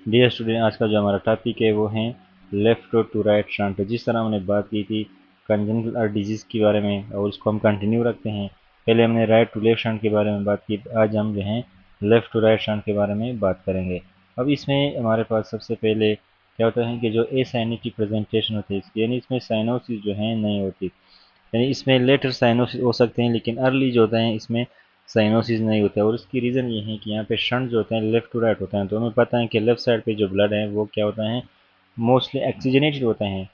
Dear student, आज का जो हमारा टॉपिक है वो है लेफ्ट टू राइट शंट। जिस तरह हमने बात की थी कंजंटल हार्ट डिजीज़ के बारे में और उसको हम कंटिन्यू रखते हैं। पहले हमने राइट टू लेफ्ट शंट के बारे में बात की, आज हम जो है लेफ्ट टू राइट शंट के बारे में बात करेंगे। अब इसमें हमारे पास सबसे पहले क्या होता है कि जो एसाइनेटिक प्रेजेंटेशन होती है इसकी, यानी इसमें साइनोसिस जो है नहीं होती, यानी इसमें लेटर साइनोसिस हो सकते हैं लेकिन अर्ली जो होता है इसमें साइनोसिस नहीं होता है। और इसकी रीज़न ये है कि यहाँ पे शंट जो होते हैं लेफ्ट टू राइट होते हैं, तो हमें पता है कि लेफ्ट साइड पे जो ब्लड है वो क्या होता है, मोस्टली ऑक्सीजनेटेड होता है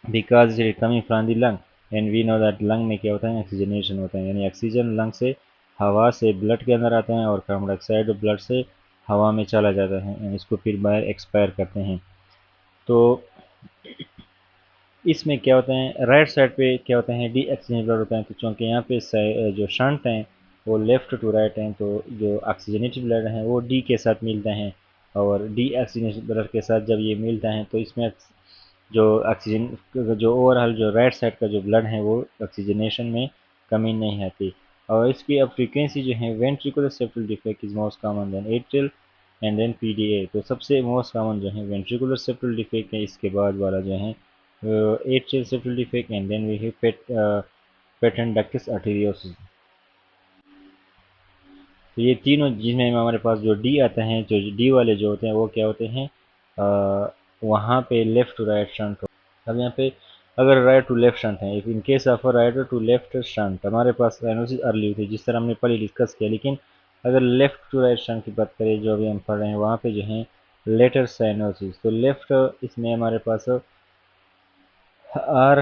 because it coming from the lung. And we know that lung में क्या होता है, ऑक्सीजनेशन होता है, यानी ऑक्सीजन लंग से हवा से ब्लड के अंदर आता है और कार्बन डाइऑक्साइड ब्लड से हवा में चला जाता है एंड इसको फिर बाहर एक्सपायर करते हैं। तो इसमें क्या होता है, राइट साइड पे क्या होता है, डी ऑक्सीजन ब्लड होता है। तो चूँकि यहाँ पे जो शंट हैं वो लेफ्ट टू राइट हैं, तो जो ऑक्सीजनेटेड ब्लड है वो डी के साथ मिलता है और डी ऑक्सीजनेटेड ब्लड के साथ जब ये मिलता है तो इसमें जो ऑक्सीजन जो ओवरऑल जो राइट साइड का जो ब्लड है वो ऑक्सीजनेशन में कमी नहीं आती। और इसकी अब फ्रीक्वेंसी जो है ventricular septal defect is most common then atrial and then PDA. तो सबसे मोस्ट कॉमन जो है वेंट्रिकुलर सेप्टल डिफेक्ट है, इसके बाद वाला जो है atrial septal defect and then we have patent ductus arteriosus। तो ये तीनों जिसमें हमारे पास जो डी आता है, जो डी वाले जो होते हैं वो क्या होते हैं, वहाँ पे लेफ्ट टू राइट शंट। अब यहाँ पे अगर राइट टू लेफ्ट शंट है, in case of right to left shunt हमारे पास साइनोसिस अर्ली हुई थी जिस तरह हमने पहले डिस्कस किया। लेकिन अगर लेफ्ट टू राइट शंट की बात करें जो अभी हम पढ़ रहे हैं वहाँ पे जो है लेटर साइनोसिस, तो लेफ्ट इसमें हमारे पास आर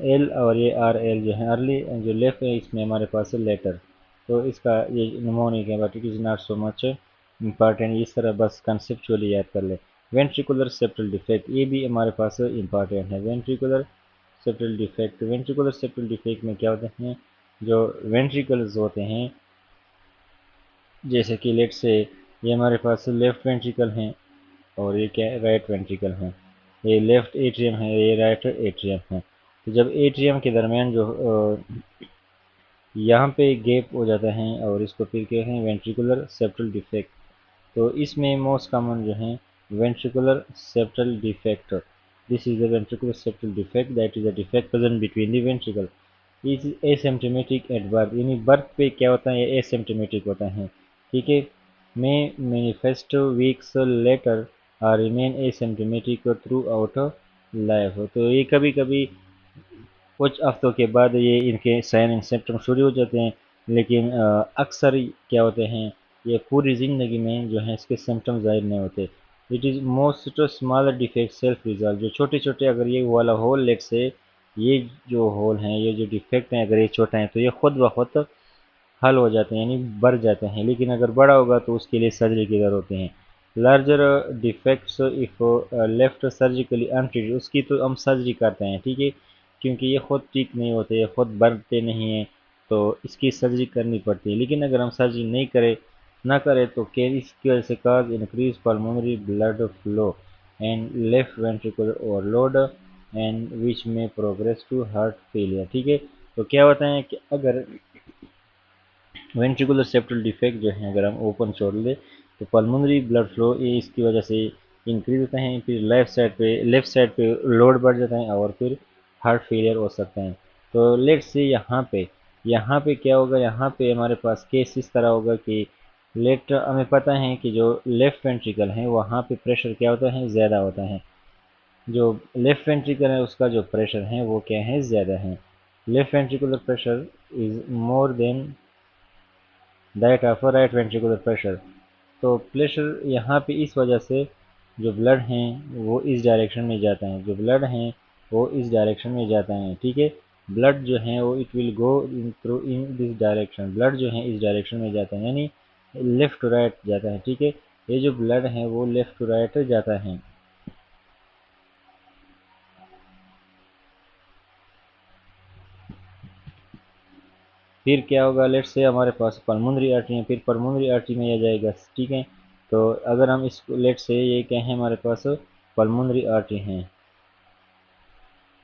एल और ये आर एल जो है अर्ली, जो लेफ्ट है इसमें हमारे पास है लेटर। तो इसका ये निमोनिक है but it is not so much important, इस तरह बस कंसेप्चुअली याद कर ले। वेंट्रिकुलर सेप्टल डिफेक्ट ये भी हमारे पास इम्पॉर्टेंट है। Ventricular septal defect, ventricular septal defect में क्या होते हैं, जो वेंट्रिकल्स होते हैं, जैसे कि लेट से ये हमारे पास लेफ्ट वेंट्रिकल हैं और ये क्या है, राइट वेंट्रिकल है। ये लेफ्ट एट्रियम है, ये राइट एट्रियम है। तो जब एट्रियम के दरमियान जो यहाँ पे गैप हो जाता है और इसको फिर कहते हैं वेंट्रिकुलर सेप्टल डिफेक्ट। तो इसमें मोस्ट कॉमन जो है ventricular septal defect. This is the ventricular septal defect that is a defect present between the ventricle is asymptomatic at birth. यानी बर्थ पे क्या होता है, ये एसिम्प्टोमेटिक होता है, ठीक है। में manifesto weeks later or remain asymptomatic throughout life. तो ये कभी कभी कुछ हफ्तों के बाद ये इनके साइन एंड सिम्टम शुरू हो जाते हैं, लेकिन अक्सर क्या होते हैं, ये पूरी ज़िंदगी में जो है इसके सिम्टम ज़ाहिर नहीं होते। It is most smaller defect self resolve. जो छोटे छोटे अगर ये वाला होल लेट से ये जो होल हैं, ये जो डिफेक्ट हैं, अगर ये छोटा है तो ये खुद ब खुद हल हो जाते हैं, यानी बढ़ जाते हैं। लेकिन अगर बड़ा होगा तो उसके लिए सर्जरी की ज़रूरत होती है। Larger defects if left surgically untreated, उसकी तो हम सर्जरी करते हैं, ठीक है, क्योंकि ये खुद ठीक नहीं होते, ये खुद बढ़ते नहीं हैं, तो इसकी सर्जरी करनी पड़ती है। लेकिन अगर हम सर्जरी नहीं करें ना करें तो क्या इसकी वजह से cause increase pulmonary blood flow and left ventricular overload and which में प्रोग्रेस टू हार्ट फेलियर, ठीक है। तो क्या होता है कि अगर वेंट्रिकुलर सेप्टल डिफेक्ट जो है अगर हम ओपन छोड़ ले तो पल्मोनरी ब्लड फ्लो ये इसकी वजह से इंक्रीज होता है, फिर लेफ्ट साइड पे लोड बढ़ जाता है और फिर हार्ट फेलियर हो सकता है। तो लेट से यहाँ पे क्या होगा, यहाँ पे हमारे पास केस इस तरह होगा कि लेफ्ट हमें पता है कि जो लेफ्ट वेंट्रिकल है वहाँ पे प्रेशर क्या होता है, ज़्यादा होता है। जो लेफ्ट वेंट्रिकल है उसका जो प्रेशर है वो क्या है, ज़्यादा है। Left ventricular pressure is more then that of right ventricular pressure. तो प्रेशर यहाँ पे इस वजह से जो ब्लड हैं वो इस डायरेक्शन में जाता है, जो ब्लड हैं वो इस डायरेक्शन में जाता है, ठीक है। ब्लड जो है वो it will go in through in this direction, blood जो है इस डायरेक्शन में जाता है, यानी लेफ्ट टू राइट जाता है, ठीक है। ये जो ब्लड है वो लेफ्ट टू राइट जाता है। फिर क्या होगा, लेट से हमारे पास पल्मोनरी आर्टरी है, फिर पल्मोनरी आर्टरी में आ जाएगा, ठीक है। तो अगर हम इस लेट से ये क्या है हमारे पास पल्मोनरी आर्टरी हैं,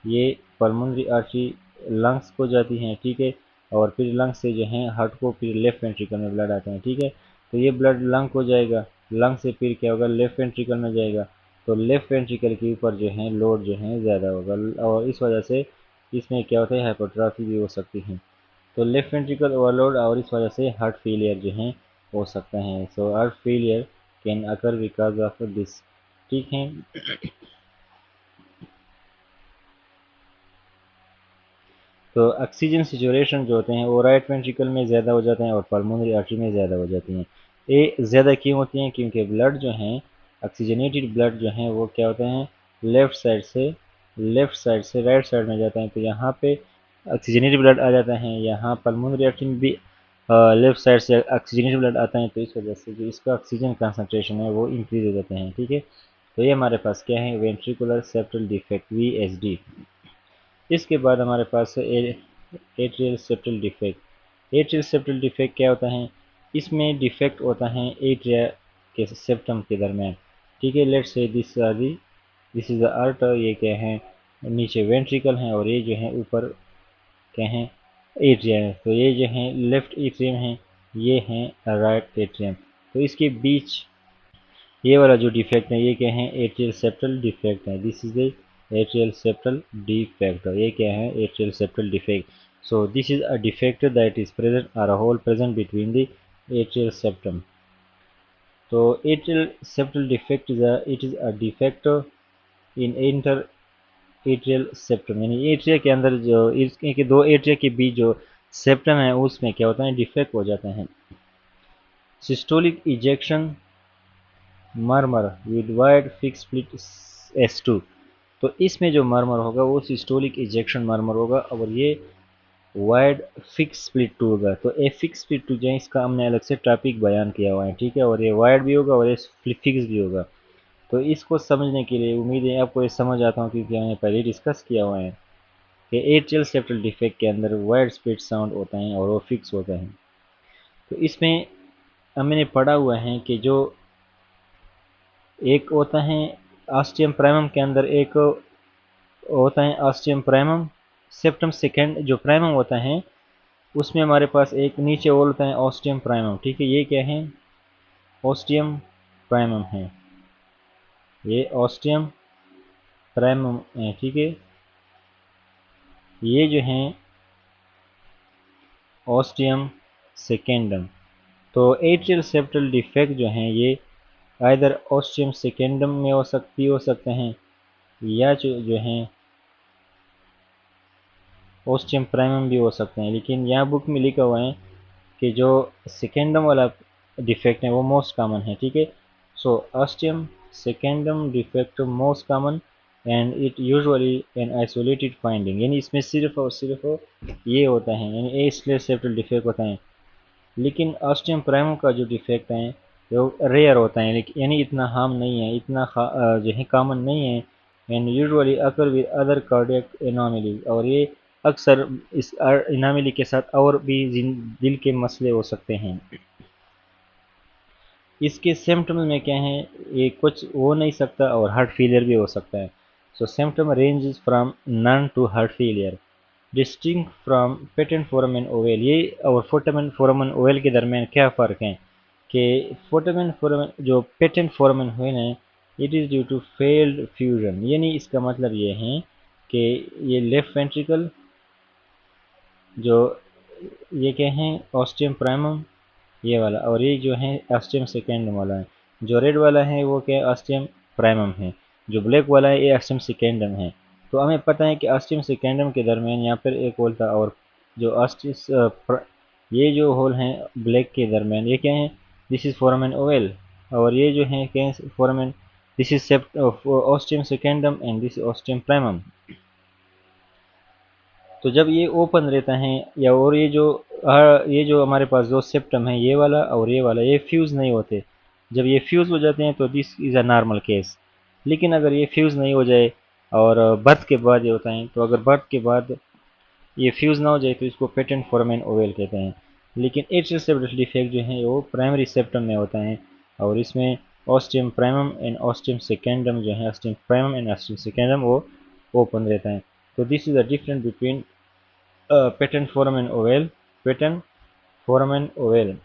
ये पल्मोनरी आर्टरी लंग्स को जाती हैं, ठीक है। और फिर लंग्स से जो है हार्ट को फिर लेफ्ट वेंट्रिकल में ब्लड आता है, ठीक है। तो ये ब्लड लंग को जाएगा, लंग से फिर क्या होगा, लेफ्ट वेंट्रिकल में जाएगा, तो लेफ्ट वेंट्रिकल के ऊपर जो है लोड जो है ज़्यादा होगा, और इस वजह से इसमें क्या होता है, हाइपरट्रॉफी भी हो सकती है। तो लेफ्ट वेंट्रिकल ओवरलोड और इस वजह से हार्ट फेलियर जो है हो सकता है। So heart failure can occur because of this. ठीक है। तो ऑक्सीजन सेचुरेशन जो होते हैं वो राइट वेंट्रिकल में ज़्यादा हो जाते हैं और पल्मोनरी आर्टरी में ज़्यादा हो जाती हैं। ये ज़्यादा क्यों होती हैं, क्योंकि ब्लड जो है, ऑक्सीजनेटेड ब्लड जो है वो क्या होते हैं, लेफ़्ट साइड से राइट साइड में जाता है। तो यहाँ पे ऑक्सीजनेटेड ब्लड आ जाता है, यहाँ पल्मोनरी आर्टरी में भी लेफ्ट साइड से ऑक्सीजनेटेड ब्लड आता है, तो इस वजह से जो इसका ऑक्सीजन कंसनट्रेशन है वो इंक्रीज हो जाते हैं। ठीक है। तो ये हमारे पास क्या है, वेंट्रिकुलर सेप्टल डिफेक्ट, VSD। इसके बाद हमारे पास है atrial septal defect. Atrial septal defect क्या होता है, इसमें डिफेक्ट होता है एट्रिया के सेप्टम के दरमियान। ठीक है। Let's say this is the अर्ट, ये क्या है, नीचे वेंट्रिकल है और ये जो है ऊपर क्या है, एट्रिया है। तो ये जो है लेफ्ट एट्रियम है, ये है राइट एट्रियम। तो इसके बीच ये वाला जो डिफेक्ट है ये क्या है, एट्रियल सेप्टल डिफेक्ट है। This is the atrial septal defect. ये क्या है, atrial septal defect. So this is a defect that is present और a hole present between the atrial septum. तो atrial septal defect is a defect in interatrial septum, यानी atria के अंदर जो इसके दो एट्रिया के बीच जो सेप्टम है उसमें क्या होता है, डिफेक्ट हो जाता है। Systolic ejection murmur with wide fix split S2। तो इसमें जो मर्मर होगा वो सिस्टोलिक इजेक्शन मर्मर होगा और ये वाइड फिक्स स्प्लिट टू होगा। तो ए फिक्स स्प्लिट टू जो है इसका हमने अलग से टॉपिक बयान किया हुआ है। ठीक है। और ये वाइड भी होगा और ये फिक्स भी होगा। तो इसको समझने के लिए उम्मीद है आपको ये समझ आता हूँ, क्योंकि हमने पहले डिस्कस किया हुआ है कि एट्रियल सेप्टल डिफेक्ट के अंदर वाइड स्प्लिट साउंड होता है और वो फिक्स होता है। तो इसमें हमने पढ़ा हुआ है कि जो एक होता है ऑस्टियम प्राइमम के अंदर, एक होता है ऑस्टियम प्राइमम सेप्टम सेकेंड, जो प्राइमम होता है उसमें हमारे पास एक नीचे और होता है ऑस्टियम प्राइमम। ठीक है। ये क्या है, ऑस्टियम प्राइमम है, ये ऑस्टियम प्राइमम है। ठीक है। ये जो है ऑस्टियम सेकेंडम। तो एट्रियल सेप्टल डिफेक्ट जो है ये आइदर ऑस्टियम सेकेंडम में हो सकते हैं, या जो है ऑस्टियम प्राइमम भी हो सकते हैं। लेकिन यहाँ बुक में लिखा हुआ है कि जो सेकेंडम वाला डिफेक्ट है वो मोस्ट कॉमन है। ठीक है। So ostium secundum defect most common and it usually an isolated finding, यानी इसमें सिर्फ और सिर्फ ये होता है, यानी ए स्लेश सेप्टल डिफेक्ट होता है। लेकिन ऑस्टियम प्राइमम का जो डिफेक्ट है वो रेयर होता है, लेकिन यानी इतना हार्म नहीं है, इतना जो है कॉमन नहीं है। And usually occur with other cardiac anomaly, और ये अक्सर इस एनोमली के साथ और भी दिल के मसले हो सकते हैं। इसके सिम्टम्स में क्या है, ये कुछ हो नहीं सकता और हार्ट फेलियर भी हो सकता है। So symptom ranges from none to heart failure distinct from patent foramen ovale. ये और फोटामेन फोरामेन ओवेल के दरमियान क्या फ़र्क है कि फोटामेन फोरामेन जो पेटेंट फोरामेन ओवेल है, it is due to failed fusion, यानी इसका मतलब ये है कि ये लेफ्ट वेंट्रिकल जो ये क्या है, ऑस्टियम प्राइमम ये वाला, और ये जो है ऑस्टियम सेकेंडम वाला है। जो रेड वाला है वो क्या है, ऑस्टियम प्राइमम है। जो ब्लैक वाला है ये ऑस्टियम सेकेंडम है। तो हमें पता है कि ऑस्टियम सेकेंडम के दरमियान यहाँ पर एक होल था, और जो ऑस्टिस ये जो होल हैं ब्लैक के दरमियान ये क्या है, दिस इज फोरामेन ओवेल, और ये जो है क्या है foramen, this is ostium secundum and this ostium primum. तो जब ये ओपन रहता है या और ये जो हमारे पास दो सेप्टम है, ये वाला और ये वाला, ये फ्यूज़ नहीं होते। जब ये फ्यूज़ हो जाते हैं तो this is a normal case. लेकिन अगर ये फ्यूज़ नहीं हो जाए और बर्थ के बाद ये होता है, तो अगर बर्थ के बाद ये फ्यूज़ ना हो जाए तो इसको पेटेंट फोरामेन ओवेल कहते हैं। लेकिन एट्रियल सेप्टल डिफेक्ट जो है वो प्राइमरी सेप्टम में होता है, और इसमें ostium primum and ostium secundum जो है, ostium primum and ostium secundum वो ओपन रहता है। तो this is the difference between patent foramen oval, patent foramen ovale.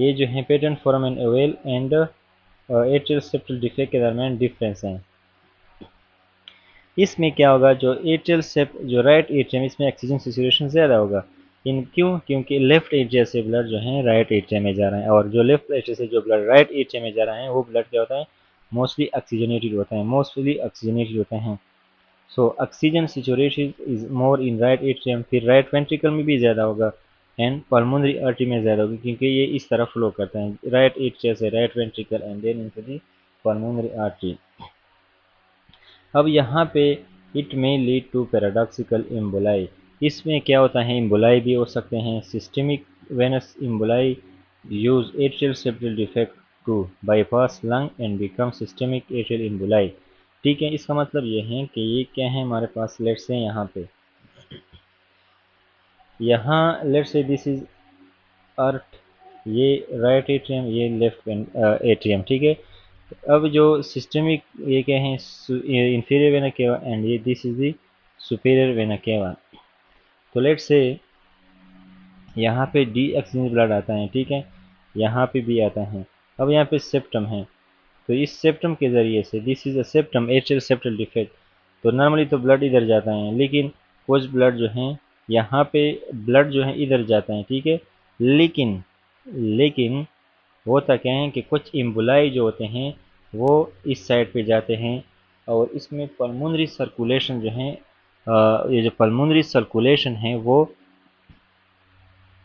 ये जो है patent foramen Oval and atrial septal defect के दरमियान डिफरेंस है। इसमें क्या होगा, जो एट्रियल सेप्ट जो राइट एट्रियम, इसमें ऑक्सीजन सैचुरेशन ज़्यादा होगा। इन क्यों? क्योंकि लेफ्ट एट्रिया से ब्लड जो है राइट एट्रिया में जा रहा है, और जो लेफ्ट एट्रिया से जो ब्लड राइट एट्रिया में जा रहा है वो ब्लड क्या होता है, मोस्टली ऑक्सीजनेटेड होता है, मोस्टली ऑक्सीजनेटेड होते हैं। So oxygen saturation is more in right atrium, फिर राइट वेंट्रिकल में भी ज़्यादा होगा एंड पल्मोनरी आर्टरी में ज़्यादा होगी, क्योंकि ये इस तरफ फ्लो करता है राइट एट्रिया से right ventricle and then into the pulmonary artery. अब यहाँ पे इट में लीड टू पैराडॉक्सिकल एम्बोलाई। इसमें क्या होता है, एम्बोलाई भी हो सकते हैं। Systemic venous emboli use atrial septal defect to bypass lung and become systemic atrial emboli. ठीक है, इसका मतलब ये है कि ये क्या है हमारे पास, लेट्स से यहाँ let's say this is earth, ये राइट एट्रियम, ये लेफ्ट एट्रियम। ठीक है, अब जो सिस्टमिक ये क्या है, इंफीरियर वेना केवा एंड ये this is the superior vena cava. तो लेट्स से यहाँ पे डी ऑक्सीजन ब्लड आता है, ठीक है, यहाँ पे भी आता है। अब यहाँ पे सेप्टम है, तो इस सेप्टम के ज़रिए से, this is a septum atrial septal defect, तो नॉर्मली तो ब्लड इधर जाता है, लेकिन कुछ ब्लड जो है यहाँ पे ब्लड जो है इधर जाता है, ठीक है, लेकिन लेकिन होता क्या है कि कुछ इम्बुलाई जो होते हैं वो इस साइड पे जाते हैं, और इसमें पल्मोनरी सर्कुलेशन जो है, ये जो पल्मोनरी सर्कुलेशन है वो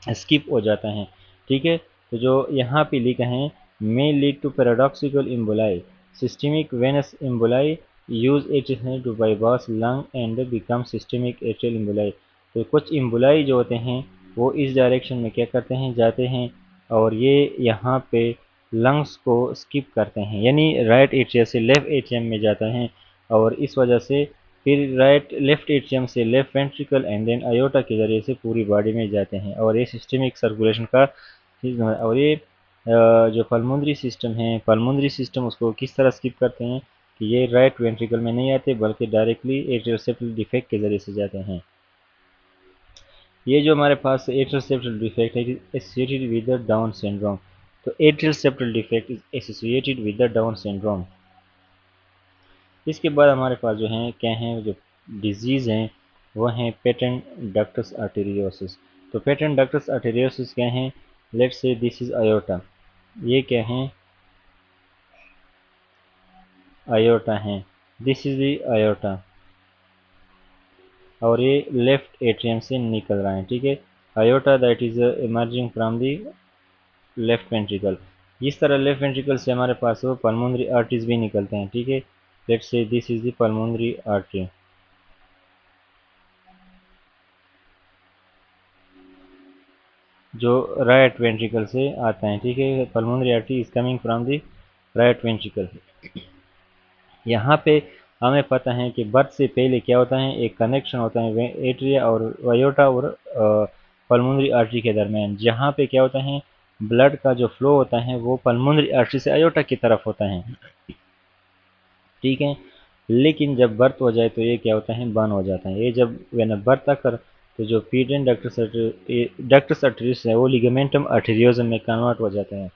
स्किप हो जाता है। ठीक है, तो जो यहाँ पे लिखा है, may lead to paradoxical emboli, systemic venous emboli use atrial to bypass lung and become systemic atrial emboli. तो कुछ इम्बुलाई जो होते हैं वो इस डायरेक्शन में क्या करते हैं, जाते हैं, और ये यहाँ पे लंग्स को स्किप करते हैं, यानी राइट एट्रिया से लेफ्ट एट्रियम में जाता है, और इस वजह से फिर राइट लेफ्ट एट्रियम से left ventricle and then aorta के जरिए से पूरी बॉडी में जाते हैं, और ये सिस्टमिक सर्कुलेशन का चीज़ है। और ये जो पल्मोनरी सिस्टम है, पल्मोनरी सिस्टम उसको किस तरह स्किप करते हैं कि ये राइट वेंट्रिकल में नहीं आते, बल्कि डायरेक्टली एट्रियल सेप्टल डिफेक्ट के जरिए से जाते हैं। ये जो हमारे पास एट्रियल सेप्टल डिफेक्ट है, associated with the Down syndrome. तो atrial septal defect is associated with the Down syndrome. इसके बाद हमारे पास जो है क्या है, जो डिजीज़ हैं वो हैं पेटेंट डक्टस आर्टेरियोसिस। तो पेटेंट डक्टस आर्टेरियोसिस क्या है, let's say this is aorta, ये क्या है, अयोटा है, दिस इज द अयोटा, और ये लेफ्ट एट्रियम से निकल रहा है। ठीक है, aorta that is emerging from the left ventricle. इस तरह लेफ्ट वेंट्रिकल से हमारे पास वो पल्मोनरी आर्टरीज भी निकलते हैं। ठीक है, let's say this is the pulmonary artery, जो राइट वेंट्रिकल से आता है। ठीक है, pulmonary artery is coming from the right ventricle. यहाँ पे हमें पता है कि बर्थ से पहले क्या होता है, एक कनेक्शन होता है एट्रिया और वायोटा और पल्मोनरी आर्टरी के दरमियान, जहाँ पे क्या होता है, ब्लड का जो फ्लो होता है वो पल्मोनरी आर्टरी से अयोटा की तरफ होता है। ठीक है, लेकिन जब बर्थ हो जाए तो ये क्या होता है, बंद हो जाता है। ये जब वेन बर्थ आकर, तो जो पीडेंट डक्टस आर्टेरियोस है वो लिगामेंटम आर्टेरियोसम में कन्वर्ट हो जाता है।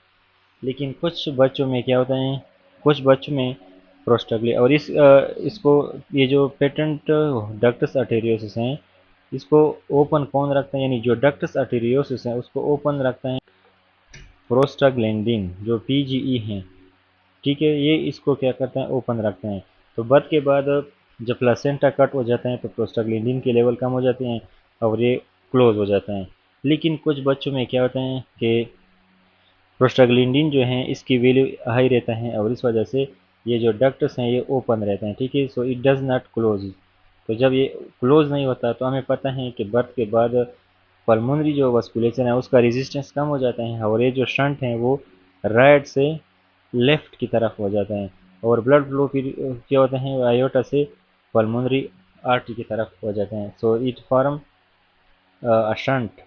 लेकिन कुछ बच्चों में क्या होता है, कुछ बच्चों में प्रोस्टाग्लि, और इसको ये जो पेटेंट डक्टस आर्टेरियोसिस हैं इसको ओपन कौन रखता है, यानी जो डक्टस आर्टेरियोसिस है उसको ओपन रखता है प्रोस्टाग्लैंडिन जो पीजीई हैं। ठीक है, ये इसको क्या करते हैं, ओपन रखते हैं। तो बर्थ के बाद जब प्लेसेंटा कट हो जाता है तो प्रोस्टाग्लैंडिन के लेवल कम हो जाते हैं और ये क्लोज हो जाता है। लेकिन कुछ बच्चों में क्या होता है कि प्रोस्टाग्लैंडिन जो है इसकी वैल्यू हाई रहता है, और इस वजह से ये जो डक्ट्स हैं ये ओपन रहते हैं। ठीक है, so it does not close. तो जब ये क्लोज नहीं होता तो हमें पता है कि बर्थ के बाद पल्मोनरी जो वस्कुलेचर है उसका रेजिस्टेंस कम हो जाता है, और ये जो शंट है वो राइट से लेफ्ट की तरफ हो जाता है, और ब्लड फ्लो फिर क्या होता है, आयोटा से पल्मोनरी आर्टरी की तरफ हो जाते हैं। So it form a shunt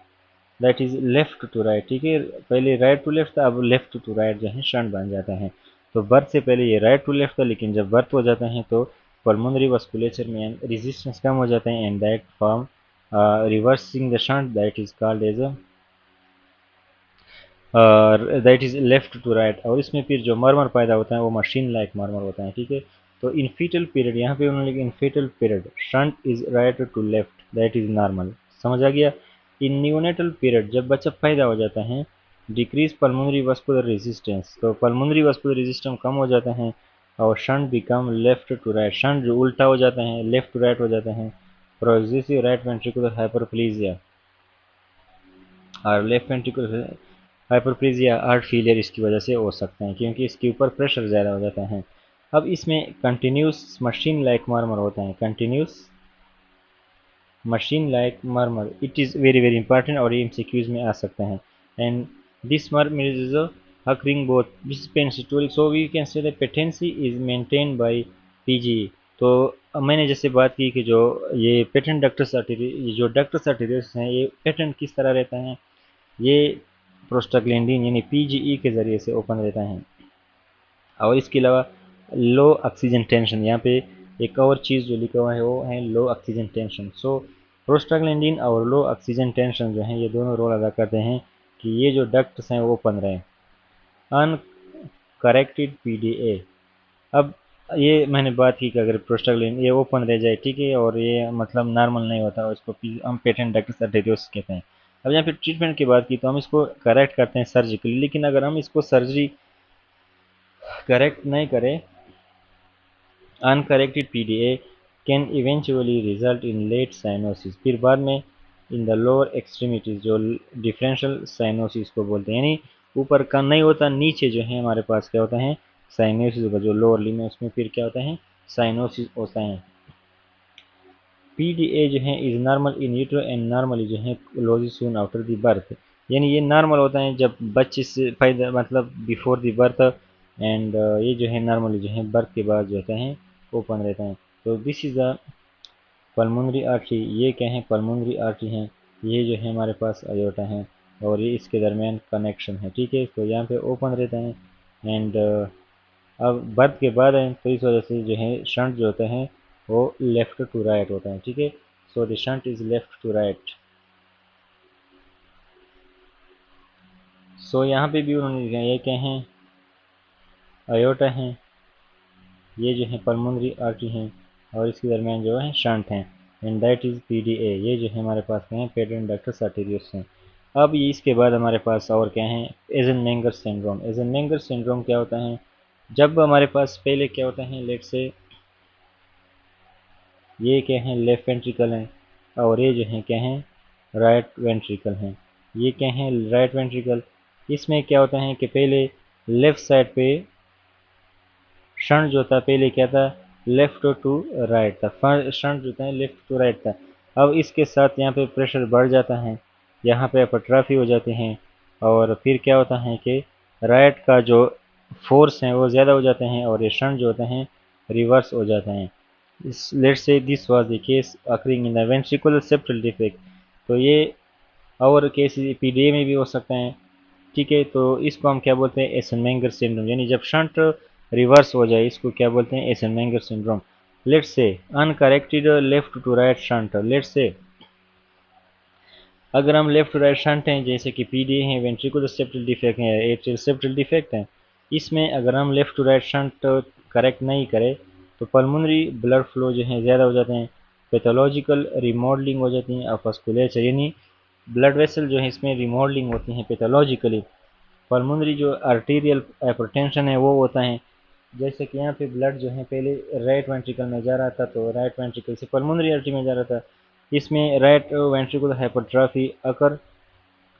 that is left to right. ठीक है, पहले राइट टू लेफ्ट था, अब लेफ्ट टू राइट जो है शंट बन जाता है। तो बर्थ से पहले ये राइट टू लेफ्ट था, लेकिन जब बर्थ हो जाता है तो पल्मोनरी वस्कुलेचर में रेजिस्टेंस कम हो जाता है, and that form reversing the shunt that is called as that is left to right, और इसमें फिर जो मरमर पैदा होता है वो मशीन लाइक मरमर होता है, ठीक है। तो इन फीटल पीरियड, यहाँ पे उन्होंने लिखा in foetal period shunt is right to left that is normal, समझ आ गया। इन न्यूनेटल पीरियड जब बच्चा पैदा हो जाता है, डिक्रीज पल्मोनरी वास्कुलर रेजिस्टेंस, तो पल्मोनरी वास्कुलर रेजिस्टेंस कम हो जाता है, और shunt become left to right, shunt जो उल्टा हो जाता है लेफ्ट टू राइट हो जाता है। प्रोग्रेसिव राइट वेंट्रिकुलर हाइपरप्लेजिया और left ventricular hyperplasia heart failure इसकी वजह से हो सकते हैं, क्योंकि इसके ऊपर प्रेशर ज़्यादा हो जाता है। अब इसमें कंटिन्यूस मशीन लाइक मरमर होता है, continuous machine like murmur, it is very very important और ये एमसीक्यूज में आ सकता है। And this murmur is occurring both dispensatory, so we can say that patency is maintained by PGE। तो अब मैंने जैसे बात की कि जो ये पेटेंट डक्टस आर्टेरियस, ये जो डक्टस आर्टेरियस हैं, ये पेटेंट किस तरह रहता है, ये प्रोस्टाग्लैंडिन यानी पीजीई के ज़रिए से ओपन रहता है। और इसके अलावा लो ऑक्सीजन टेंशन, यहाँ पे एक और चीज़ जो लिखा हुआ है वो है लो ऑक्सीजन टेंशन। सो प्रोस्टाग्लैंडिन और लो ऑक्सीजन टेंशन जो है ये दोनों रोल अदा करते हैं कि ये जो डक्ट्स हैं वो ओपन रहें। अनकरेक्टेड पीडीए, अब ये मैंने बात की कि अगर प्रोस्टाग्लैंडिन ये ओपन रह जाए, ठीक है, और ये मतलब नॉर्मल नहीं होता, इसको हम पेटेंट डक्टस आर्टेरियोस कहते हैं। अब यहाँ पे ट्रीटमेंट की बात की तो हम इसको करेक्ट करते हैं सर्जिकली, लेकिन अगर हम इसको सर्जरी करेक्ट नहीं करें, uncorrected PDA can eventually result in late cyanosis, फिर बाद में इन द लोअर एक्सट्रीमिटीज जो डिफरेंशियल साइनोसिस को बोलते हैं, यानी ऊपर का नहीं होता, नीचे जो है हमारे पास क्या होता है साइनोसिस होगा, जो लोअर लिम है उसमें फिर क्या होता है साइनोसिस होता है। पीडीए जो है is normal in utero and normally जो है close soon after the birth, यानी ये नॉर्मल होता है जब बच्चे से पैदा मतलब बिफोर द बर्थ, एंड ये जो है नॉर्मली जो है बर्थ के बाद जो होता है ओपन रहता है। तो this is the pulmonary artery, ये क्या है पल्मोनरी आर्टरी हैं, ये जो है हमारे पास अयोटा है और ये इसके दरमियान कनेक्शन है, ठीक है। तो यहाँ पे ओपन रहता है एंड अब बर्थ के बाद है, तो इस वजह से जो है शंट जो होता है वो लेफ्ट टू राइट होता है, ठीक है। So the shunt is left to right. So यहाँ पे भी उन्होंने लिखा है, ये क्या है अयोटा है, ये जो है पल्मोनरी आर्टरी हैं और इसके दरमियान जो है शंट हैं, एंड दैट इज़ पीडीए, ये जो है हमारे पास क्या है पेटेंट डक्टस आर्टेरियस हैं। अब ये इसके बाद हमारे पास और क्या है एजनमेंगर सिंड्रोम। एजनमेंगर सिंड्रोम क्या होता है, जब हमारे पास पहले क्या होता है लेट से ये क्या है लेफ्ट वेंट्रिकल है और ये जो है क्या है राइट वेंट्रिकल है, ये क्या है राइट वेंट्रिकल। इसमें क्या होता है कि पहले लेफ्ट साइड पे शंट जो था पहले क्या था लेफ्ट टू राइट था, शंट जो था लेफ्ट टू राइट था। अब इसके साथ यहाँ पे प्रेशर बढ़ जाता है, यहाँ पे अपट्राफी हो जाते हैं और फिर क्या होता है कि राइट का जो फोर्स है वो ज़्यादा हो जाते हैं और ये शंट जो होते हैं रिवर्स हो जाते हैं। Let's say this was the case occurring in the ventricular septal defect, तो ये और केस पीडीए में भी हो सकते हैं, ठीक है। तो इसको हम क्या बोलते हैं एसनमेंगर सिंड्रोम, यानी जब शंट रिवर्स हो जाए इसको क्या बोलते हैं Eisenmenger syndrome. Let's say uncorrected left to right shunt, let's say अगर हम लेफ्ट टू राइट शंट हैं जैसे कि पीडीए है वेंट्रिकुलर सेप्टल डिफेक्ट है एट्रियल सेप्टल डिफेक्ट है, इसमें अगर हम left to right shunt correct नहीं करें तो पल्मोनरी ब्लड फ्लो जो है ज़्यादा हो जाते हैं, पैथोलॉजिकल रिमॉडलिंग हो जाती है ऑफ वास्कुलेचर, यानी ब्लड वेसल जो है इसमें रिमॉडलिंग होती है पैथोलॉजिकली। पल्मोनरी जो आर्टीरियल हाइपरटेंशन है वो होता है, जैसे कि यहाँ पे ब्लड जो है पहले राइट वेंट्रिकल में जा रहा था तो राइट वेंट्रिकल से पल्मोनरी आर्टरी में जा रहा था, इसमें right ventricular hypertrophy occur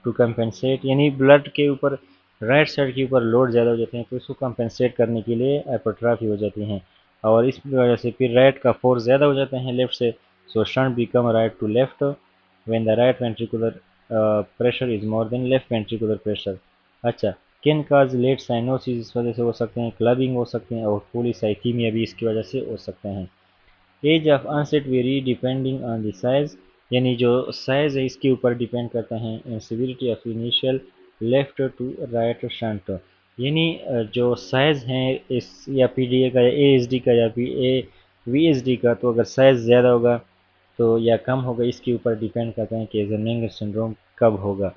to compensate, यानी ब्लड के ऊपर राइट साइड के ऊपर लोड ज़्यादा हो जाते हैं तो इसको कंपेंसेट करने के लिए हाइपरट्रॉफी हो जाती है और इस वजह से फिर राइट का फोर्स ज़्यादा हो जाता है लेफ्ट से, so shunt become right to left when the right ventricular pressure is more than left ventricular pressure. अच्छा, किन काज लेट साइनोसिस इस वजह से हो सकते हैं, क्लबिंग हो सकते हैं और पॉलीसाइथीमिया भी इसकी वजह से हो सकते हैं। Age of onset vary depending on the size, यानी जो साइज है इसके ऊपर डिपेंड करता है, and severity of initial left to right shunt, यानी जो साइज है इस या पीडीए का या एएसडी का या पी ए वीएसडी का, तो अगर साइज ज़्यादा होगा तो या कम होगा इसके ऊपर डिपेंड करता है कि एजनमेंगर सिंड्रोम कब होगा।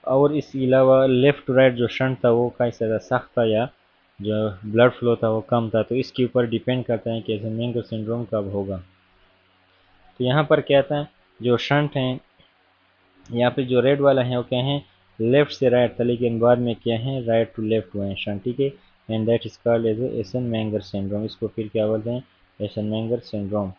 और इसके अलावा लेफ़्ट टू राइट जो शंट था वो कैसा था, सख्त था या जो ब्लड फ्लो था वो कम था। तो इसके ऊपर डिपेंड करता है कि एसनमेंगर सिंड्रोम कब होगा। तो यहाँ पर क्या था, जो शंट हैं यहाँ पे जो रेड वाला है वो क्या है, लेफ्ट से राइट था, लेकिन बाद में क्या है राइट टू लेफ्ट हुए हैं शंट, ठीक है। And that is called as Eisenmenger syndrome. इसको फिर क्या बोलते हैं, एसन मैंगर सिंड्रोम।